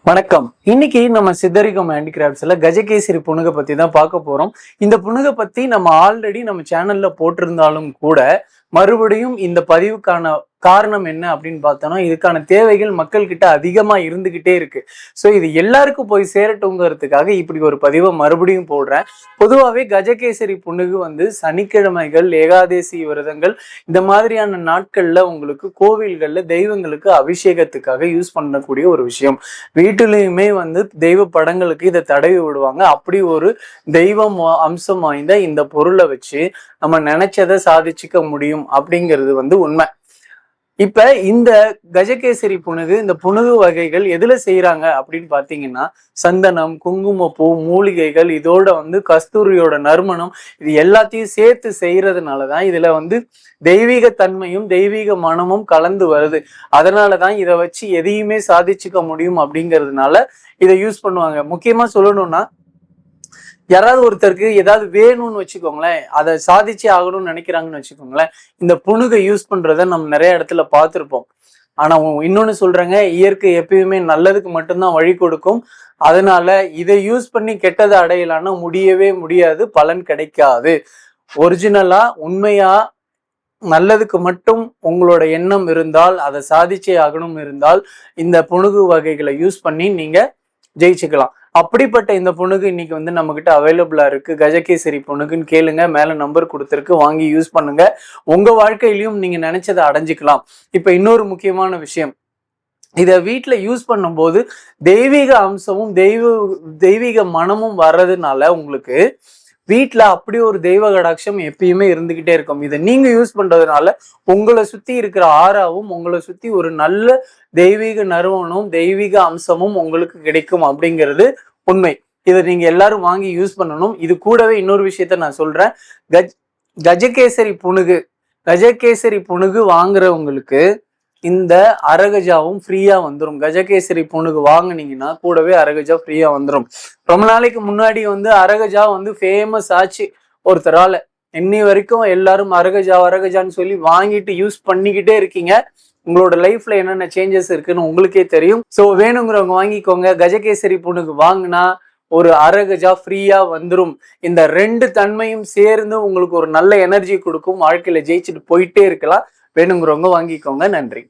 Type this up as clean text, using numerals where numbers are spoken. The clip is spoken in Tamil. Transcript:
வணக்கம். இன்னைக்கு நம்ம சித்தரிகம் ஹேண்டிகிராஃப்ட்ஸ்ல கஜகேசரி புணுகை பத்தி தான் பார்க்க போறோம். இந்த புணுகை பத்தி நம்ம ஆல்ரெடி நம்ம சேனல்ல போட்டிருந்தாலும் கூட மறுபடியும் இந்த பதிவுக்கான காரணம் என்ன அப்படின்னு பார்த்தோம்னா, இதுக்கான தேவைகள் மக்கள் கிட்ட அதிகமா இருந்துகிட்டே இருக்கு. ஸோ இது எல்லாருக்கும் போய் சேரட்டுங்கிறதுக்காக இப்படி ஒரு பதிவை மறுபடியும் போடுறேன். பொதுவாகவே கஜகேசரி புணுகு சனிக்கிழமைகள், ஏகாதேசி விரதங்கள் இந்த மாதிரியான நாட்கள்ல உங்களுக்கு கோவில்கள்ல தெய்வங்களுக்கு அபிஷேகத்துக்காக யூஸ் பண்ணக்கூடிய ஒரு விஷயம். வீட்டிலையுமே தெய்வ படங்களுக்கு இதை தடவி விடுவாங்க. அப்படி ஒரு தெய்வம் அம்சம் வாய்ந்த இந்த பொருளை வச்சு நம்ம நினைச்சதை சாதிச்சுக்க முடியும் அப்படிங்கிறது உண்மை. இப்ப இந்த கஜகேசரி புணுகு, இந்த புணுகு வகைகள் எதுல செய்யறாங்க அப்படின்னு பாத்தீங்கன்னா, சந்தனம், குங்குமப்பூ, மூலிகைகள், இதோட கஸ்தூரியோட நறுமணம், இது எல்லாத்தையும் சேர்த்து செய்யறதுனாலதான் இதுல தெய்வீக தன்மையும் தெய்வீக மனமும் கலந்து வருது. அதனாலதான் இதை வச்சு எதையுமே சாதிச்சுக்க முடியும் அப்படிங்கிறதுனால இதை யூஸ் பண்ணுவாங்க. முக்கியமா சொல்லணும்னா, யாராவது ஒருத்தருக்கு ஏதாவது வேணும்னு வச்சுக்கோங்களேன், அதை சாதிச்சே ஆகணும்னு நினைக்கிறாங்கன்னு வச்சுக்கோங்களேன், இந்த புணுகை யூஸ் பண்றத நம்ம நிறைய இடத்துல பார்த்துருப்போம். ஆனா இன்னொன்னு சொல்றாங்க, இயற்கை எப்பயுமே நல்லதுக்கு மட்டும்தான் வழி கொடுக்கும். அதனால இதை யூஸ் பண்ணி கெட்டதை அடையலான்னா முடியவே முடியாது, பலன் கிடைக்காது. ஒரிஜினலா உண்மையா நல்லதுக்கு மட்டும் உங்களோட எண்ணம் இருந்தால், அதை சாதிச்சே ஆகணும் இருந்தால், இந்த புணுகு வகைகளை யூஸ் பண்ணி நீங்க ஜெயிச்சுக்கலாம். அப்படிப்பட்ட இந்த புணுகு இன்னைக்கு நம்ம கிட்ட அவைலபிளா இருக்கு. கஜகேசரி புணுகுன்னு கேளுங்க, மேல நம்பர் கொடுத்துருக்கு, வாங்கி யூஸ் பண்ணுங்க. உங்க வாழ்க்கையிலையும் நீங்க நினைச்சதை அடைஞ்சுக்கலாம். இப்ப இன்னொரு முக்கியமான விஷயம், இத வீட்டுல யூஸ் பண்ணும்போது தெய்வீக அம்சமும் தெய்வீக மனமும் வர்றதுனால உங்களுக்கு வீட்டுல அப்படி ஒரு தெய்வ கடாட்சம் எப்பயுமே இருந்துகிட்டே இருக்கும். இதை நீங்க யூஸ் பண்றதுனால உங்களை சுத்தி இருக்கிற ஆறாவும், உங்களை சுத்தி ஒரு நல்ல தெய்வீக நறுமணமும் தெய்வீக அம்சமும் உங்களுக்கு கிடைக்கும் அப்படிங்கிறது உண்மை. இதை நீங்க எல்லாரும் வாங்கி யூஸ் பண்ணணும். இது கூடவே இன்னொரு விஷயத்த நான் சொல்றேன். கஜகேசரி புணுகு வாங்குறவங்களுக்கு இந்த அரகஜாவும் ஃப்ரீயா வந்துடும். கஜகேசரி புணுகு வாங்கினீங்கன்னா கூடவே அரகஜா ஃப்ரீயா வந்துடும். ரொம்ப நாளைக்கு முன்னாடி அரகஜா ஃபேமஸ் ஆச்சு ஒருத்தரால. இன்னி வரைக்கும் எல்லாரும் அரகஜான்னு சொல்லி வாங்கிட்டு யூஸ் பண்ணிக்கிட்டே இருக்கீங்க. உங்களோட லைஃப்ல என்னென்ன சேஞ்சஸ் இருக்குன்னு உங்களுக்கே தெரியும். ஸோ வேணுங்கிறவங்க வாங்கிக்கோங்க. கஜகேசரி புணுகு வாங்கினா ஒரு அரகஜா ஃப்ரீயா வந்துடும். இந்த ரெண்டு தன்மையும் சேர்ந்து உங்களுக்கு ஒரு நல்ல எனர்ஜி கொடுக்கும். வாழ்க்கையில ஜெயிச்சுட்டு போயிட்டே இருக்கலாம். வேணுங்கிறவங்க வாங்கிக்கோங்க. நன்றி.